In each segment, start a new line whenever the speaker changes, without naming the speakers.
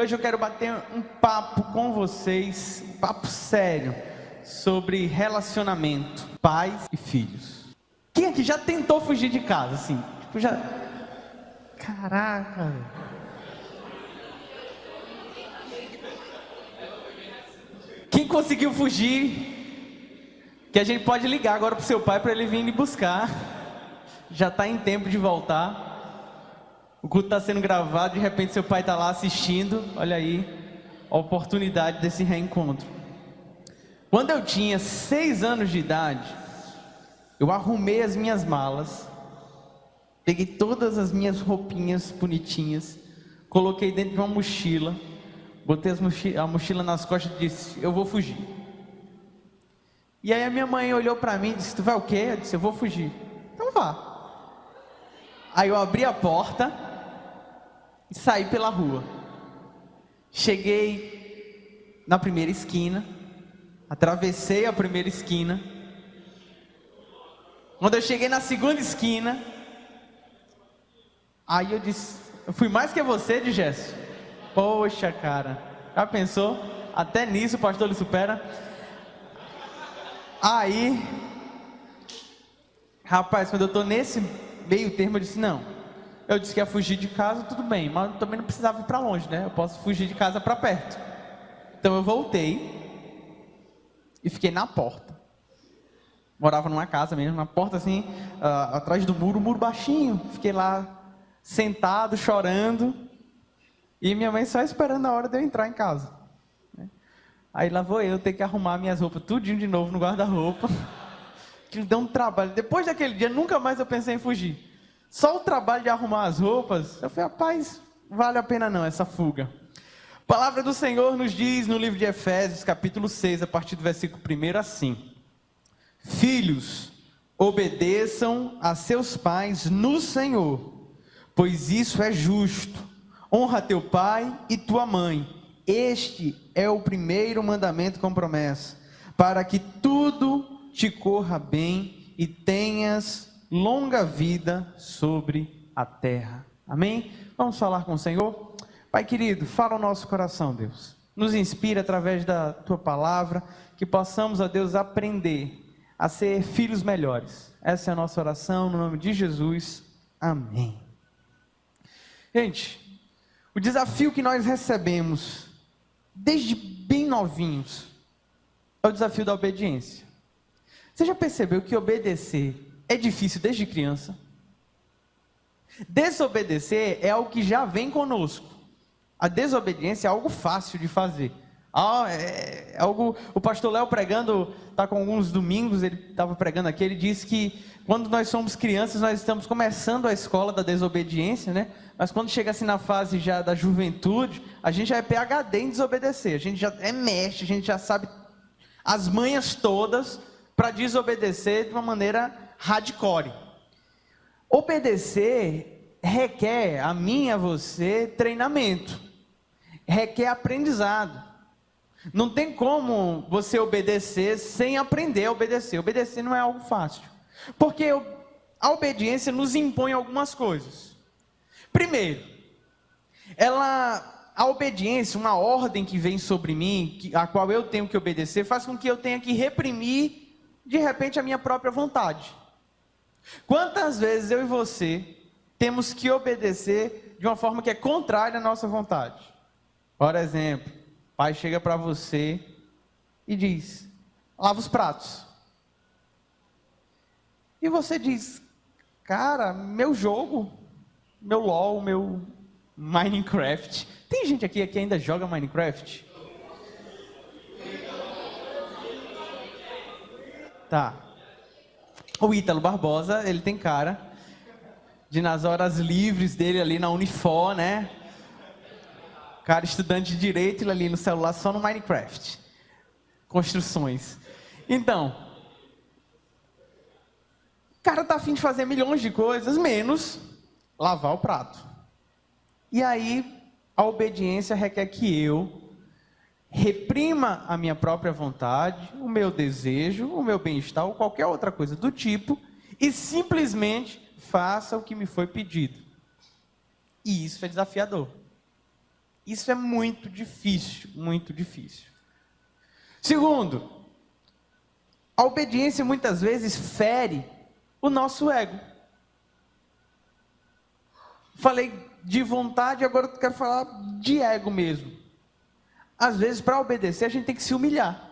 Hoje eu quero bater um papo com vocês, um papo sério, sobre relacionamento, pais e filhos. Quem aqui já tentou fugir de casa, assim? Tipo, já... Caraca! Quem conseguiu fugir? Que a gente pode ligar agora pro seu pai para ele vir lhe buscar. Já está em tempo de voltar. O culto está sendo gravado, de repente seu pai está lá assistindo. Olha aí, a oportunidade desse reencontro. Quando eu tinha 6 anos de idade, eu arrumei as minhas malas, peguei todas as minhas roupinhas bonitinhas, coloquei dentro de uma mochila, botei a mochila nas costas e disse: eu vou fugir. E aí a minha mãe olhou para mim e disse: tu vai o quê? Eu disse: eu vou fugir. Então vá. Aí eu abri a porta e saí pela rua. Cheguei na primeira esquina, atravessei a primeira esquina. Quando eu cheguei na segunda esquina, aí eu disse: eu fui mais que você, de Gesso. Poxa, cara, já pensou? Até nisso o pastor lhe supera. Aí, rapaz, quando eu estou nesse meio termo, eu disse: não. Eu disse que ia fugir de casa, tudo bem, mas também não precisava ir para longe, né? Eu posso fugir de casa para perto. Então eu voltei e fiquei na porta. Morava numa casa mesmo, na porta assim, atrás do muro, muro baixinho. Fiquei lá sentado, chorando, e minha mãe só esperando a hora de eu entrar em casa. Aí lá vou eu ter que arrumar minhas roupas tudinho de novo no guarda-roupa. Que deu um trabalho. Depois daquele dia, nunca mais eu pensei em fugir. Só o trabalho de arrumar as roupas, eu falei: rapaz, vale a pena não essa fuga. A palavra do Senhor nos diz no livro de Efésios, capítulo 6, a partir do versículo 1, assim: filhos, obedeçam a seus pais no Senhor, pois isso é justo. Honra teu pai e tua mãe. Este é o primeiro mandamento com promessa, para que tudo te corra bem e tenhas longa vida sobre a terra. Amém? Vamos falar com o Senhor? Pai querido, fala o nosso coração, Deus. Nos inspira através da tua palavra, que possamos, ó Deus, aprender a ser filhos melhores. Essa é a nossa oração, no nome de Jesus. Amém. Gente, o desafio que nós recebemos desde bem novinhos é o desafio da obediência. Você já percebeu que obedecer é difícil desde criança? Desobedecer é algo que já vem conosco. A desobediência é algo fácil de fazer. É algo. O pastor Léo pregando, está com alguns domingos, ele estava pregando aqui, ele disse que quando nós somos crianças, nós estamos começando a escola da desobediência, né? Mas quando chega assim na fase já da juventude, a gente já é PhD em desobedecer. A gente já é mestre, a gente já sabe as manhas todas para desobedecer de uma maneira hardcore. Obedecer requer a mim e a você treinamento, requer aprendizado. Não tem como você obedecer sem aprender a obedecer. Obedecer não é algo fácil, porque a obediência nos impõe algumas coisas. Primeiro, a obediência, uma ordem que vem sobre mim, a qual eu tenho que obedecer, faz com que eu tenha que reprimir de repente a minha própria vontade. Quantas vezes eu e você temos que obedecer de uma forma que é contrária à nossa vontade? Por exemplo, o pai chega para você e diz: lava os pratos. E você diz: cara, meu jogo, meu LOL, meu Minecraft. Tem gente aqui que ainda joga Minecraft? Tá. O Ítalo Barbosa, ele tem cara de, nas horas livres dele ali na Unifor, né? Cara, estudante de direito, ele ali no celular só no Minecraft. Construções. Então, o cara tá a fim de fazer milhões de coisas, menos lavar o prato. E aí, a obediência requer que eu reprima a minha própria vontade, o meu desejo, o meu bem-estar ou qualquer outra coisa do tipo e simplesmente faça o que me foi pedido. E isso é desafiador. Isso é muito difícil, muito difícil. Segundo, a obediência muitas vezes fere o nosso ego. Falei de vontade, agora eu quero falar de ego mesmo. Às vezes, para obedecer, a gente tem que se humilhar.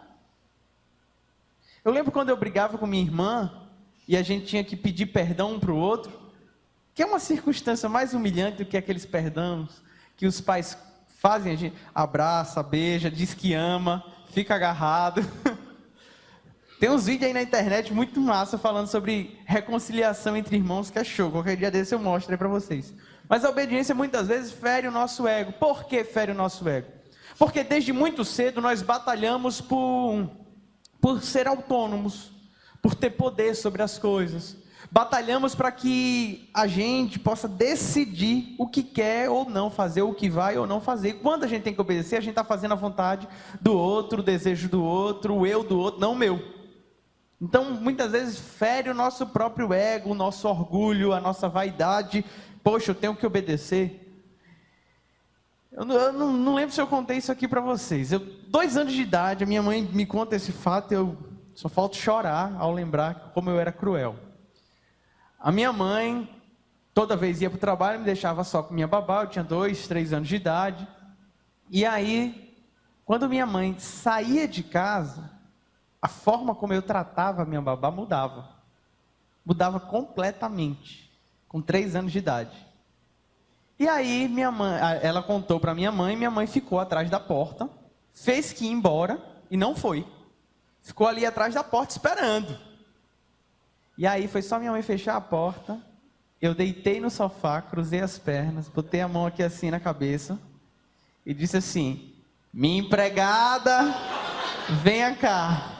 Eu lembro quando eu brigava com minha irmã, e a gente tinha que pedir perdão um para o outro, que é uma circunstância mais humilhante do que aqueles perdões que os pais fazem, a gente abraça, beija, diz que ama, fica agarrado. Tem uns vídeos aí na internet muito massa falando sobre reconciliação entre irmãos, que é show. Qualquer dia desse eu mostro aí para vocês. Mas a obediência muitas vezes fere o nosso ego. Por que fere o nosso ego? Porque desde muito cedo nós batalhamos por ser autônomos, por ter poder sobre as coisas. Batalhamos para que a gente possa decidir o que quer ou não fazer, o que vai ou não fazer. Quando a gente tem que obedecer, a gente está fazendo a vontade do outro, o desejo do outro, o eu do outro, não o meu. Então, muitas vezes, fere o nosso próprio ego, o nosso orgulho, a nossa vaidade. Poxa, eu tenho que obedecer. Eu não lembro se eu contei isso aqui para vocês. 2 anos de idade, a minha mãe me conta esse fato, eu só falta chorar ao lembrar como eu era cruel. A minha mãe, toda vez ia para o trabalho, me deixava só com minha babá, eu tinha 2, 3 anos de idade. E aí, quando minha mãe saía de casa, a forma como eu tratava a minha babá mudava. Mudava completamente, com 3 anos de idade. E aí, minha mãe, ela contou para minha mãe ficou atrás da porta, fez que ia embora e não foi. Ficou ali atrás da porta esperando. E aí foi só minha mãe fechar a porta, eu deitei no sofá, cruzei as pernas, botei a mão aqui assim na cabeça e disse assim: minha empregada, venha cá.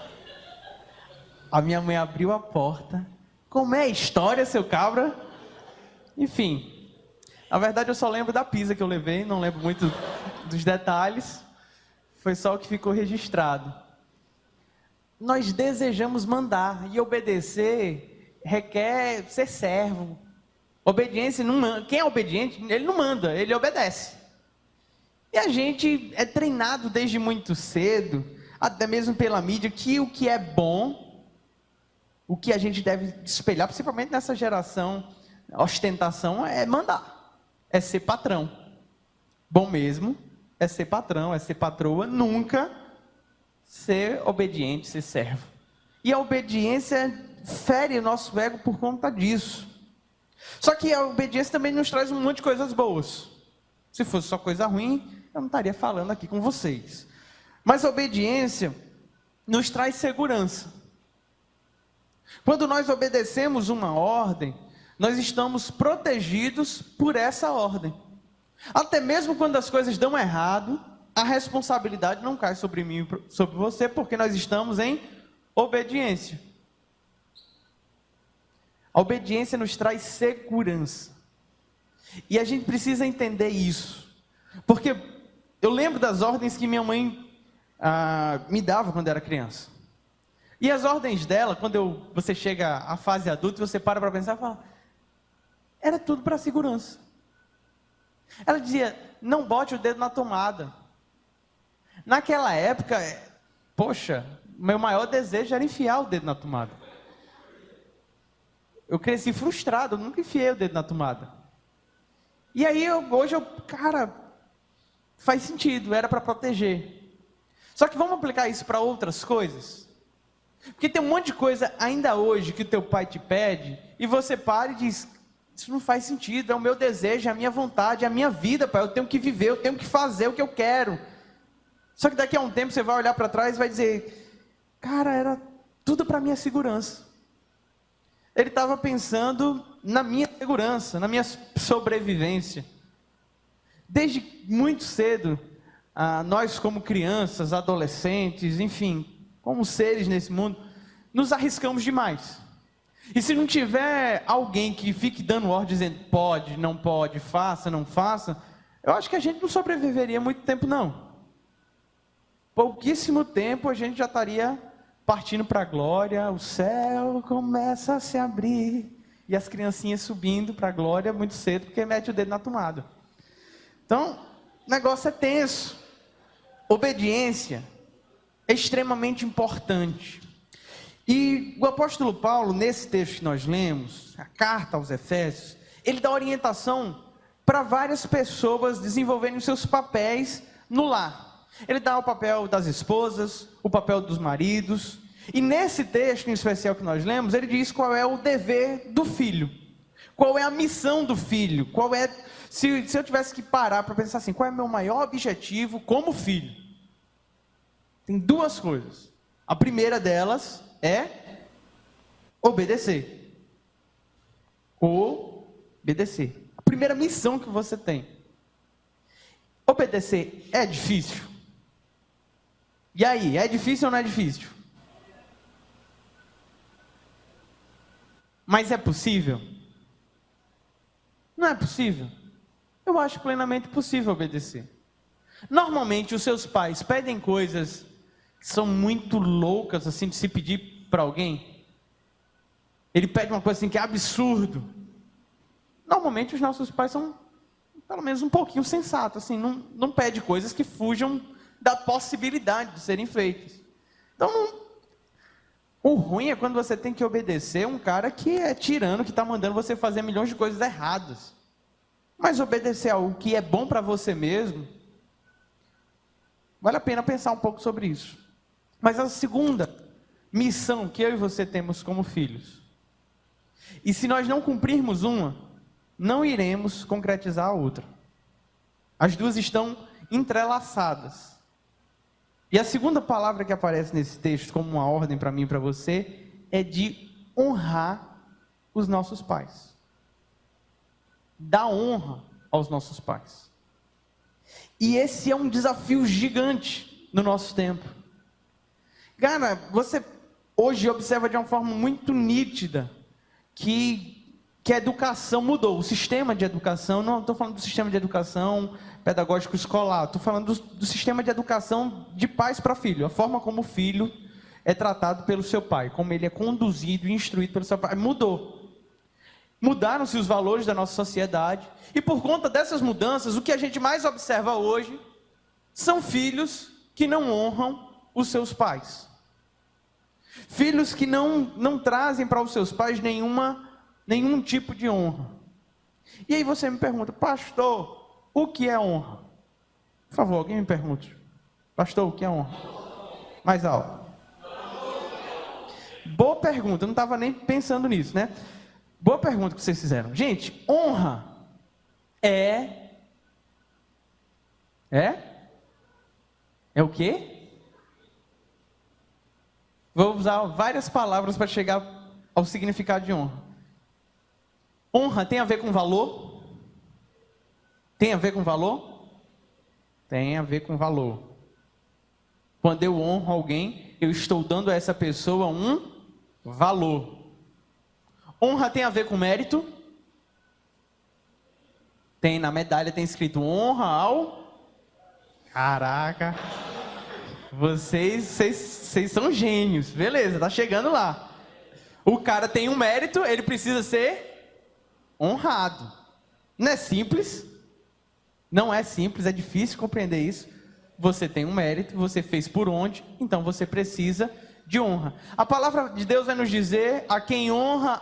A minha mãe abriu a porta. Como é a história, seu cabra? Enfim, na verdade eu só lembro da pizza que eu levei, não lembro muito dos detalhes. Foi só o que ficou registrado. Nós desejamos mandar, e obedecer requer ser servo. Obediência não manda. Quem é obediente, ele não manda, ele obedece. E a gente é treinado desde muito cedo, até mesmo pela mídia, que o que é bom, o que a gente deve espelhar, principalmente nessa geração, ostentação, é mandar, é ser patrão. Bom mesmo é ser patrão, é ser patroa, nunca ser obediente, ser servo. E a obediência fere o nosso ego por conta disso. Só que a obediência também nos traz um monte de coisas boas. Se fosse só coisa ruim, eu não estaria falando aqui com vocês. Mas a obediência nos traz segurança. Quando nós obedecemos uma ordem, nós estamos protegidos por essa ordem. Até mesmo quando as coisas dão errado, a responsabilidade não cai sobre mim e sobre você, porque nós estamos em obediência. A obediência nos traz segurança. E a gente precisa entender isso. Porque eu lembro das ordens que minha mãe me dava quando eu era criança. E as ordens dela, quando você chega à fase adulta, você para pensar e fala, era tudo para segurança. Ela dizia, não bote o dedo na tomada. Naquela época, poxa, meu maior desejo era enfiar o dedo na tomada. Eu cresci frustrado, eu nunca enfiei o dedo na tomada. E aí, hoje, cara, faz sentido, era para proteger. Só que vamos aplicar isso para outras coisas? Porque tem um monte de coisa ainda hoje que o teu pai te pede, e você para e diz, isso não faz sentido, é o meu desejo, é a minha vontade, é a minha vida, pai, eu tenho que viver, eu tenho que fazer o que eu quero. Só que daqui a um tempo você vai olhar para trás e vai dizer, cara, era tudo para minha segurança. Ele estava pensando na minha segurança, na minha sobrevivência. Desde muito cedo, nós como crianças, adolescentes, enfim, como seres nesse mundo, nos arriscamos demais. E se não tiver alguém que fique dando ordem, dizendo pode, não pode, faça, não faça, eu acho que a gente não sobreviveria muito tempo não. Pouquíssimo tempo a gente já estaria partindo para a glória, o céu começa a se abrir, e as criancinhas subindo para a glória muito cedo, porque mete o dedo na tomada. Então, O negócio é tenso. Obediência é extremamente importante. E o apóstolo Paulo, nesse texto que nós lemos, a carta aos Efésios, ele dá orientação para várias pessoas desenvolverem os seus papéis no lar. Ele dá o papel das esposas, o papel dos maridos. E nesse texto em especial que nós lemos, ele diz qual é o dever do filho. Qual é a missão do filho? Se eu tivesse que parar para pensar assim, qual é o meu maior objetivo como filho? Tem duas coisas. A primeira delas é obedecer. Obedecer. A primeira missão que você tem. Obedecer é difícil? E aí, é difícil ou não é difícil? Mas é possível? Não é possível? Eu acho plenamente possível obedecer. Normalmente os seus pais pedem coisas que são muito loucas, assim, de se pedir para alguém. Ele pede uma coisa assim que é absurdo. Normalmente os nossos pais são, pelo menos, um pouquinho sensatos, assim, não pede coisas que fujam da possibilidade de serem feitas. Então, o ruim é quando você tem que obedecer um cara que é tirano, que está mandando você fazer milhões de coisas erradas. Mas obedecer algo que é bom para você mesmo, vale a pena pensar um pouco sobre isso. Mas a segunda missão que eu e você temos como filhos, e se nós não cumprirmos uma, não iremos concretizar a outra. As duas estão entrelaçadas. E a segunda palavra que aparece nesse texto, como uma ordem para mim e para você, é de honrar os nossos pais. Dar honra aos nossos pais. E esse é um desafio gigante no nosso tempo. Cara, você hoje observa de uma forma muito nítida que a educação mudou. O sistema de educação, não estou falando do sistema de educação pedagógico escolar, estou falando do sistema de educação de pais para filho, a forma como o filho é tratado pelo seu pai, como ele é conduzido e instruído pelo seu pai, mudou. Mudaram-se os valores da nossa sociedade, e por conta dessas mudanças, o que a gente mais observa hoje são filhos que não honram os seus pais. Filhos que não trazem para os seus pais nenhum tipo de honra. E aí você me pergunta, pastor, o que é honra? Por favor, alguém me pergunte. Pastor, o que é honra? Mais alto. Boa pergunta, eu não estava nem pensando nisso, né? Boa pergunta que vocês fizeram. Gente, honra é o quê? Vou usar várias palavras para chegar ao significado de honra. Honra tem a ver com valor? Tem a ver com valor? Tem a ver com valor. Quando eu honro alguém, eu estou dando a essa pessoa um valor. Honra tem a ver com mérito? Tem, na medalha tem escrito honra ao... Caraca! Vocês são gênios. Beleza, tá chegando lá. O cara tem um mérito, ele precisa ser honrado. Não é simples. Não é simples, é difícil compreender isso. Você tem um mérito, você fez por onde, então você precisa de honra. A palavra de Deus vai nos dizer a quem honra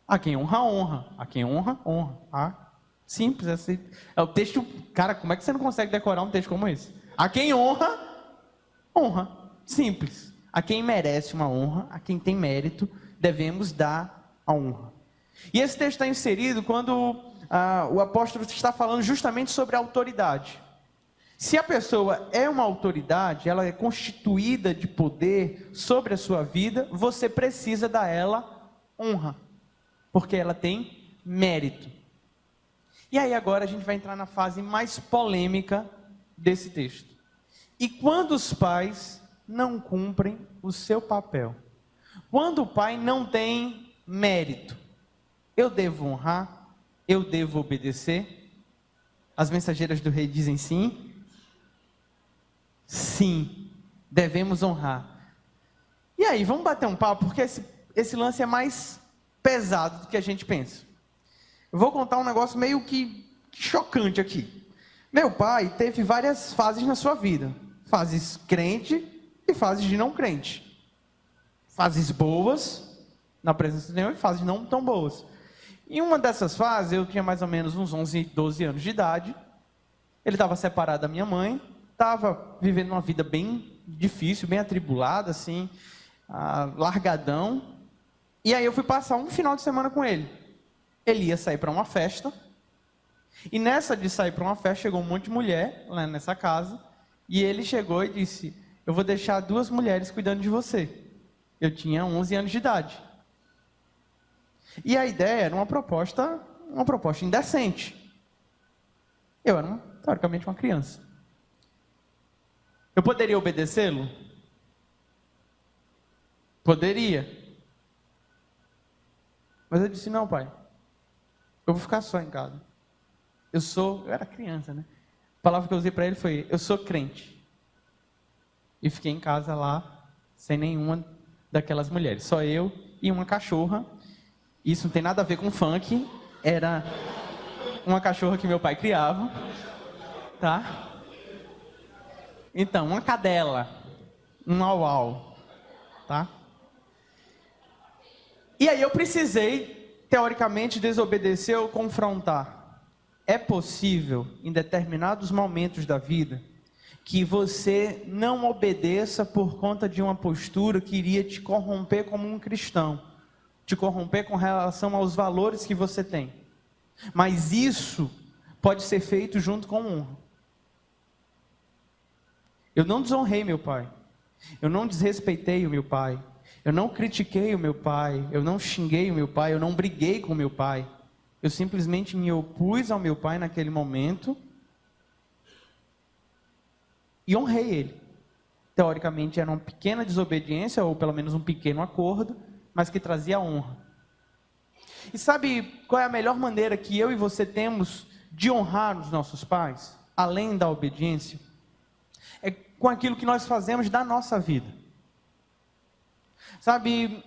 a quem honra, honra. A quem honra, honra. Simples, assim. É o texto. Cara, como é que você não consegue decorar um texto como esse? A quem honra, honra. Simples. A quem merece uma honra, a quem tem mérito, devemos dar a honra. E esse texto está inserido quando o apóstolo está falando justamente sobre a autoridade. Se a pessoa é uma autoridade, ela é constituída de poder sobre a sua vida, você precisa dar a ela honra, porque ela tem mérito. E aí agora a gente vai entrar na fase mais polêmica desse texto. E quando os pais não cumprem o seu papel? Quando o pai não tem mérito? Eu devo honrar? Eu devo obedecer? As mensageiras do rei dizem sim. Sim, devemos honrar. E aí, vamos bater um papo, porque esse lance é mais pesado do que a gente pensa. Eu vou contar um negócio meio que chocante aqui. Meu pai teve várias fases na sua vida. Fases crente e fases de não crente. Fases boas, na presença de Deus, e fases não tão boas. Em uma dessas fases, eu tinha mais ou menos uns 11, 12 anos de idade. Ele estava separado da minha mãe, estava vivendo uma vida bem difícil, bem atribulada, assim, largadão. E aí eu fui passar um final de semana com ele. Ele ia sair para uma festa. E nessa de sair para uma festa, chegou um monte de mulher lá nessa casa. E ele chegou e disse: eu vou deixar 2 mulheres cuidando de você. Eu tinha 11 anos de idade. E a ideia era uma proposta indecente. Eu era, teoricamente, uma criança. Eu poderia obedecê-lo? Poderia. Mas eu disse: não, pai. Eu vou ficar só em casa. Eu era criança, né? A palavra que eu usei para ele foi: eu sou crente. E fiquei em casa lá, sem nenhuma daquelas mulheres. Só eu e uma cachorra. Isso não tem nada a ver com funk. Era uma cachorra que meu pai criava. Tá? Então, uma cadela. Um au-au. Tá? E aí eu precisei, teoricamente, desobedecer ou confrontar. É possível, em determinados momentos da vida, que você não obedeça por conta de uma postura que iria te corromper como um cristão, te corromper com relação aos valores que você tem. Mas isso pode ser feito junto com honra. Eu não desonrei meu pai, eu não desrespeitei o meu pai, eu não critiquei o meu pai, eu não xinguei o meu pai, eu não briguei com o meu pai. Eu simplesmente me opus ao meu pai naquele momento e honrei ele. Teoricamente era uma pequena desobediência, ou pelo menos um pequeno acordo, mas que trazia honra. E sabe qual é a melhor maneira que eu e você temos de honrar os nossos pais, além da obediência? É com aquilo que nós fazemos da nossa vida. Sabe,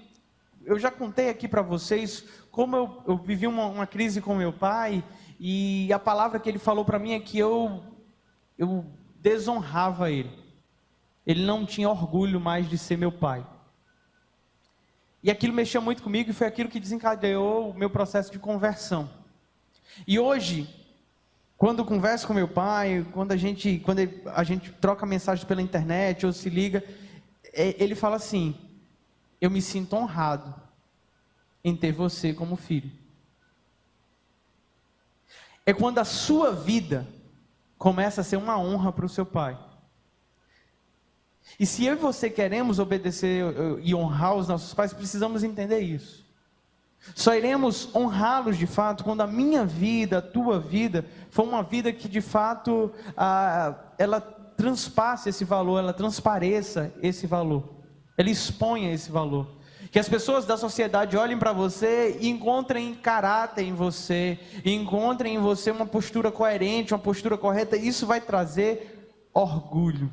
eu já contei aqui para vocês como eu vivi uma crise com meu pai, e a palavra que ele falou para mim é que eu desonrava ele. Ele não tinha orgulho mais de ser meu pai. E aquilo mexeu muito comigo, e foi aquilo que desencadeou o meu processo de conversão. E hoje, quando eu converso com meu pai, quando a gente troca mensagem pela internet ou se liga, ele fala assim: eu me sinto honrado em ter você como filho. É quando a sua vida começa a ser uma honra para o seu pai. E se eu e você queremos obedecer e honrar os nossos pais, precisamos entender isso. Só iremos honrá-los de fato quando a minha vida, a tua vida, for uma vida que de fato ela transpasse esse valor, ela transpareça esse valor, ela exponha esse valor. Que as pessoas da sociedade olhem para você e encontrem caráter em você, e encontrem em você uma postura coerente, uma postura correta. Isso vai trazer orgulho,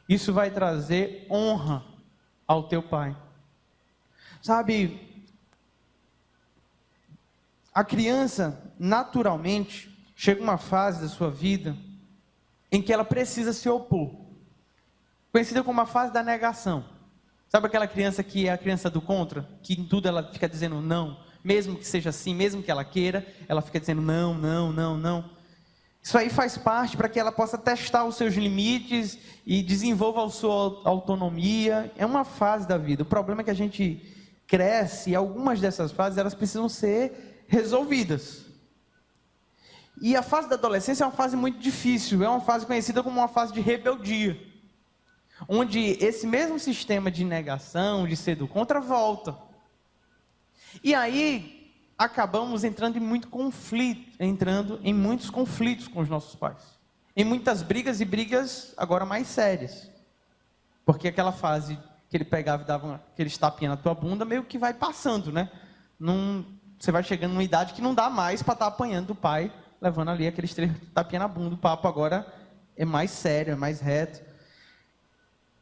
isso vai trazer honra ao teu pai. Sabe, a criança, naturalmente, chega uma fase da sua vida em que ela precisa se opor, conhecida como a fase da negação. Sabe aquela criança que é a criança do contra? Que em tudo ela fica dizendo não, mesmo que seja assim, mesmo que ela queira, ela fica dizendo não, não, não, não. Isso aí faz parte para que ela possa testar os seus limites e desenvolva a sua autonomia. É uma fase da vida. O problema é que a gente cresce e algumas dessas fases elas precisam ser resolvidas. E a fase da adolescência é uma fase muito difícil, é uma fase conhecida como uma fase de rebeldia, onde esse mesmo sistema de negação, de ser do contra, volta. E aí acabamos entrando em muitos conflitos com os nossos pais, em muitas brigas, e brigas agora mais sérias, porque aquela fase que ele pegava e dava aqueles tapinhas na tua bunda, meio que vai passando, né? Você vai chegando numa idade que não dá mais para estar apanhando do pai, levando ali aqueles 3 tapinhas na bunda. O papo agora é mais sério, é mais reto.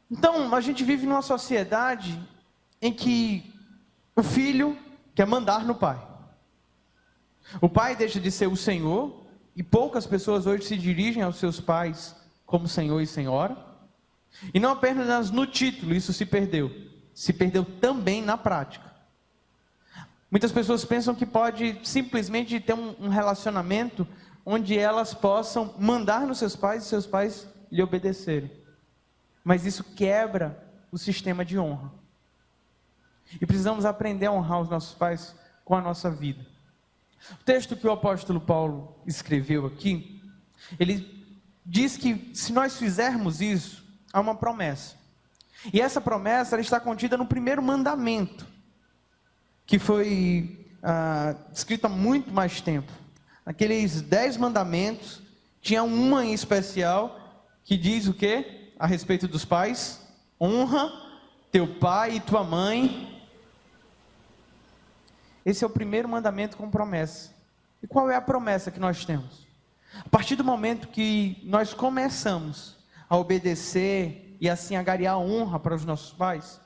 Então, a gente vive numa sociedade em que o filho quer mandar no pai. O pai deixa de ser o Senhor, e poucas pessoas hoje se dirigem aos seus pais como Senhor e Senhora. E não apenas no título isso se perdeu também na prática. Muitas pessoas pensam que pode simplesmente ter um relacionamento onde elas possam mandar nos seus pais e seus pais lhe obedecerem. Mas isso quebra o sistema de honra. E precisamos aprender a honrar os nossos pais com a nossa vida. O texto que o apóstolo Paulo escreveu aqui, ele diz que se nós fizermos isso, há uma promessa. E essa promessa ela está contida no primeiro mandamento, que foi escrito há muito mais tempo. Aqueles 10 mandamentos, tinha uma em especial, que diz o quê? A respeito dos pais: honra teu pai e tua mãe. Esse é o primeiro mandamento com promessa. E qual é a promessa que nós temos? A partir do momento que nós começamos a obedecer e assim agariar honra para os nossos pais,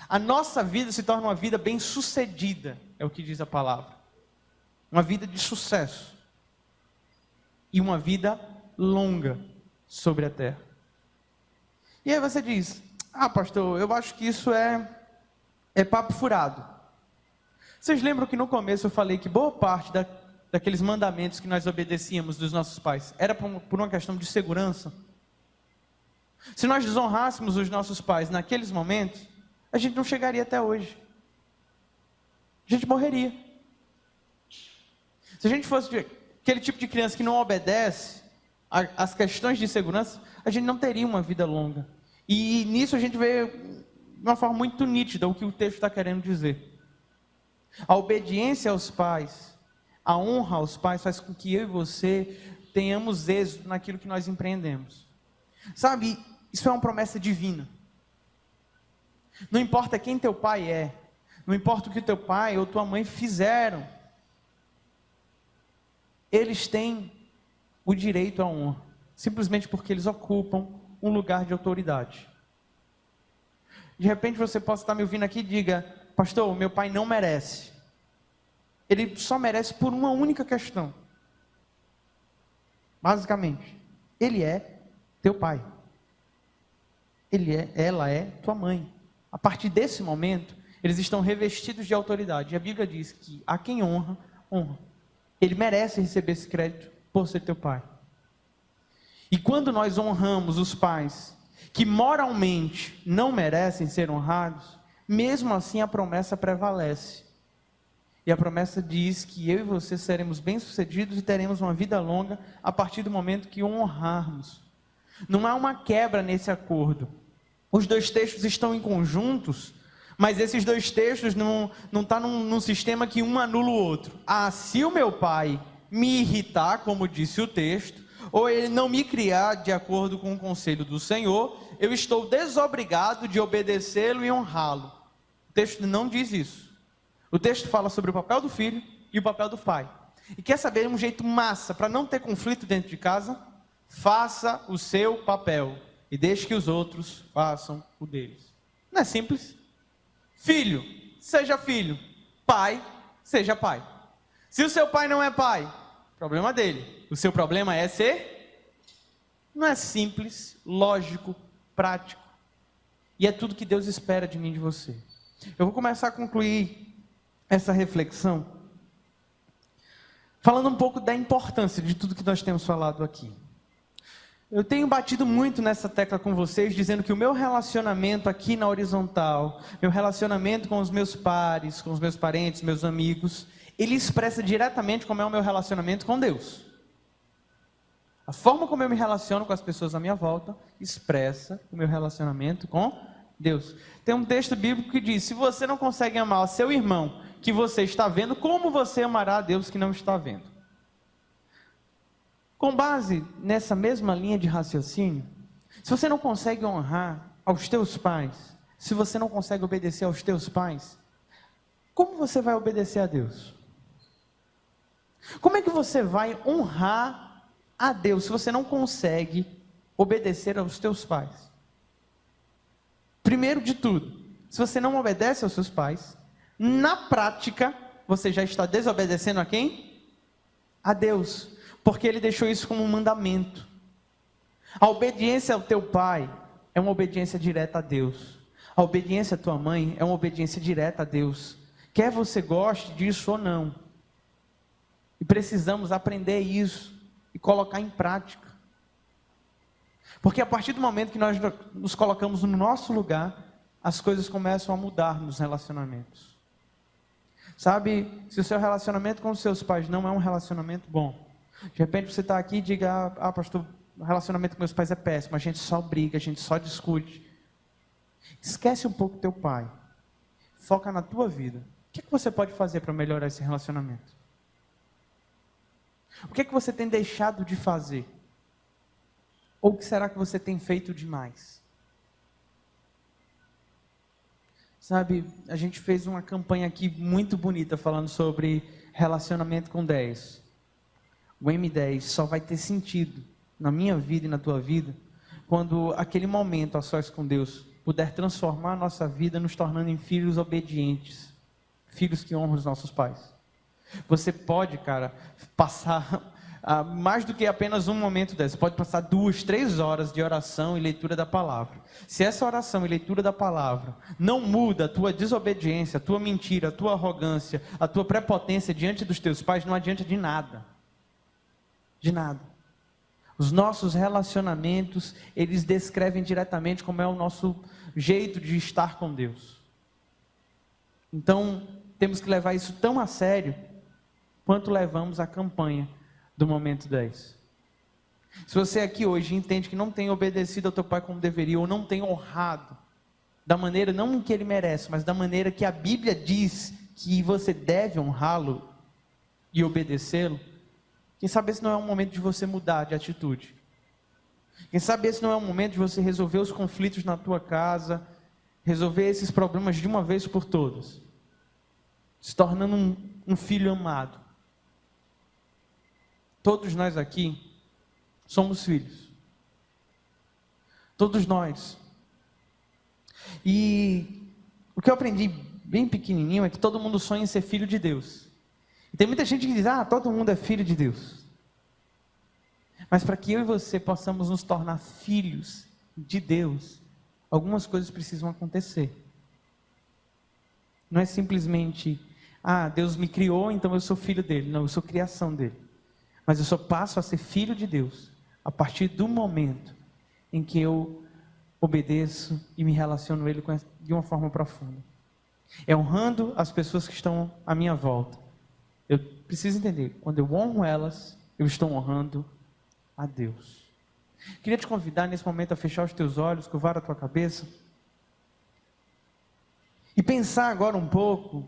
a nossa vida se torna uma vida bem-sucedida, é o que diz a palavra. Uma vida de sucesso. E uma vida longa sobre a terra. E aí você diz: pastor, eu acho que isso é papo furado. Vocês lembram que no começo eu falei que boa parte daqueles mandamentos que nós obedecíamos dos nossos pais era por uma questão de segurança? Se nós desonrássemos os nossos pais naqueles momentos, a gente não chegaria até hoje. A gente morreria. Se a gente fosse aquele tipo de criança que não obedece às questões de segurança, a gente não teria uma vida longa. E nisso a gente vê de uma forma muito nítida o que o texto está querendo dizer. A obediência aos pais, a honra aos pais faz com que eu e você tenhamos êxito naquilo que nós empreendemos. Sabe, isso é uma promessa divina. Não importa quem teu pai é, não importa o que teu pai ou tua mãe fizeram, eles têm o direito à honra, simplesmente porque eles ocupam um lugar de autoridade. De repente você possa estar me ouvindo aqui e diga: pastor, meu pai não merece. Ele só merece por uma única questão. Basicamente, ele é teu pai. Ela é tua mãe. A partir desse momento, eles estão revestidos de autoridade. E a Bíblia diz que a quem honra, honra. Ele merece receber esse crédito por ser teu pai. E quando nós honramos os pais que moralmente não merecem ser honrados, mesmo assim a promessa prevalece. E a promessa diz que eu e você seremos bem-sucedidos e teremos uma vida longa a partir do momento que honrarmos. Não há uma quebra nesse acordo. Os dois textos estão em conjuntos, mas esses dois textos não estão num sistema que um anula o outro. Se o meu pai me irritar, como disse o texto, ou ele não me criar de acordo com o conselho do Senhor, eu estou desobrigado de obedecê-lo e honrá-lo. O texto não diz isso. O texto fala sobre o papel do filho e o papel do pai. E quer saber um jeito massa para não ter conflito dentro de casa? Faça o seu papel e deixe que os outros façam o deles. Não é simples? Filho, seja filho. Pai, seja pai. Se o seu pai não é pai, problema dele. O seu problema é ser? Não é simples, lógico, prático. E é tudo que Deus espera de mim e de você. Eu vou começar a concluir essa reflexão falando um pouco da importância de tudo que nós temos falado aqui. Eu tenho batido muito nessa tecla com vocês, dizendo que o meu relacionamento aqui na horizontal, meu relacionamento com os meus pares, com os meus parentes, meus amigos, ele expressa diretamente como é o meu relacionamento com Deus. A forma como eu me relaciono com as pessoas à minha volta expressa o meu relacionamento com Deus. Tem um texto bíblico que diz: se você não consegue amar o seu irmão que você está vendo, como você amará a Deus que não está vendo? Com base nessa mesma linha de raciocínio, se você não consegue honrar aos teus pais, se você não consegue obedecer aos teus pais, como você vai obedecer a Deus? Como é que você vai honrar a Deus se você não consegue obedecer aos teus pais? Primeiro de tudo, se você não obedece aos seus pais, na prática, você já está desobedecendo a quem? a Deus, porque Ele deixou isso como um mandamento. A obediência ao teu pai é uma obediência direta a Deus. A obediência à tua mãe é uma obediência direta a Deus. Quer você goste disso ou não. E precisamos aprender isso e colocar em prática. Porque a partir do momento que nós nos colocamos no nosso lugar, as coisas começam a mudar nos relacionamentos. Sabe, se o seu relacionamento com os seus pais não é um relacionamento bom, de repente você está aqui e diga, pastor, o relacionamento com meus pais é péssimo, a gente só briga, a gente só discute. Esquece um pouco teu pai, foca na tua vida. O que você pode fazer para melhorar esse relacionamento? O que você tem deixado de fazer? Ou o que será que você tem feito demais? Sabe, a gente fez uma campanha aqui muito bonita falando sobre relacionamento com 10. O M10 só vai ter sentido na minha vida e na tua vida quando aquele momento a sós com Deus puder transformar a nossa vida nos tornando em filhos obedientes, filhos que honram os nossos pais. Você pode, cara, passar mais do que apenas um momento desse, pode passar 2, 3 horas de oração e leitura da palavra. Se essa oração e leitura da palavra não muda a tua desobediência, a tua mentira, a tua arrogância, a tua prepotência diante dos teus pais, não adianta de nada. De nada. Os nossos relacionamentos, eles descrevem diretamente como é o nosso jeito de estar com Deus. Então, temos que levar isso tão a sério quanto levamos a campanha do Momento 10. Se você aqui hoje entende que não tem obedecido ao teu pai como deveria, ou não tem honrado da maneira, não que ele merece, mas da maneira que a Bíblia diz que você deve honrá-lo e obedecê-lo, quem sabe esse não é um momento de você mudar de atitude. Quem sabe esse não é um momento de você resolver os conflitos na tua casa, resolver esses problemas de uma vez por todas, se tornando um filho amado. Todos nós aqui somos filhos. Todos nós. E o que eu aprendi bem pequenininho é que todo mundo sonha em ser filho de Deus. E tem muita gente que diz, todo mundo é filho de Deus. Mas para que eu e você possamos nos tornar filhos de Deus, algumas coisas precisam acontecer. Não é simplesmente, Deus me criou, então eu sou filho dele. Não, eu sou criação dele. Mas eu só passo a ser filho de Deus a partir do momento em que eu obedeço e me relaciono com Ele de uma forma profunda. É honrando as pessoas que estão à minha volta. Eu preciso entender, quando eu honro elas, eu estou honrando a Deus. Queria te convidar nesse momento a fechar os teus olhos, curvar a tua cabeça e pensar agora um pouco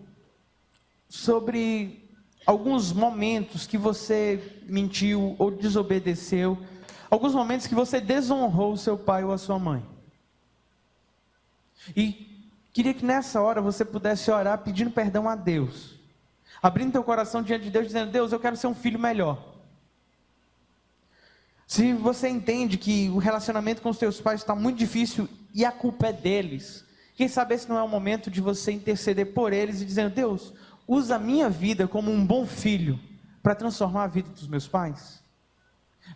sobre alguns momentos que você mentiu ou desobedeceu, alguns momentos que você desonrou o seu pai ou a sua mãe. E queria que nessa hora você pudesse orar pedindo perdão a Deus, abrindo teu coração diante de Deus, dizendo, Deus, eu quero ser um filho melhor. Se você entende que o relacionamento com os teus pais está muito difícil e a culpa é deles, quem sabe esse não é o momento de você interceder por eles e dizendo, Deus, usa a minha vida como um bom filho para transformar a vida dos meus pais,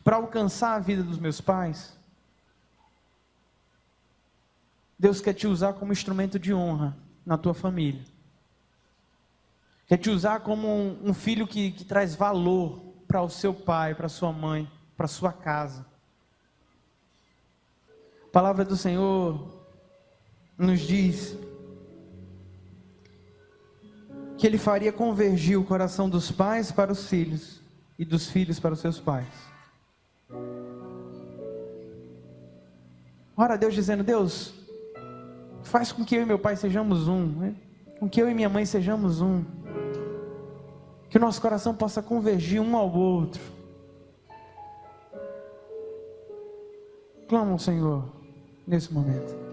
para alcançar a vida dos meus pais. Deus quer te usar como instrumento de honra na tua família. Quer te usar como um filho que traz valor para o seu pai, para a sua mãe, para a sua casa. A palavra do Senhor nos diz que Ele faria convergir o coração dos pais para os filhos e dos filhos para os seus pais. Ora a Deus dizendo, Deus, faz com que eu e meu pai sejamos um, né? Com que eu e minha mãe sejamos um, que o nosso coração possa convergir um ao outro. Clama ao Senhor nesse momento.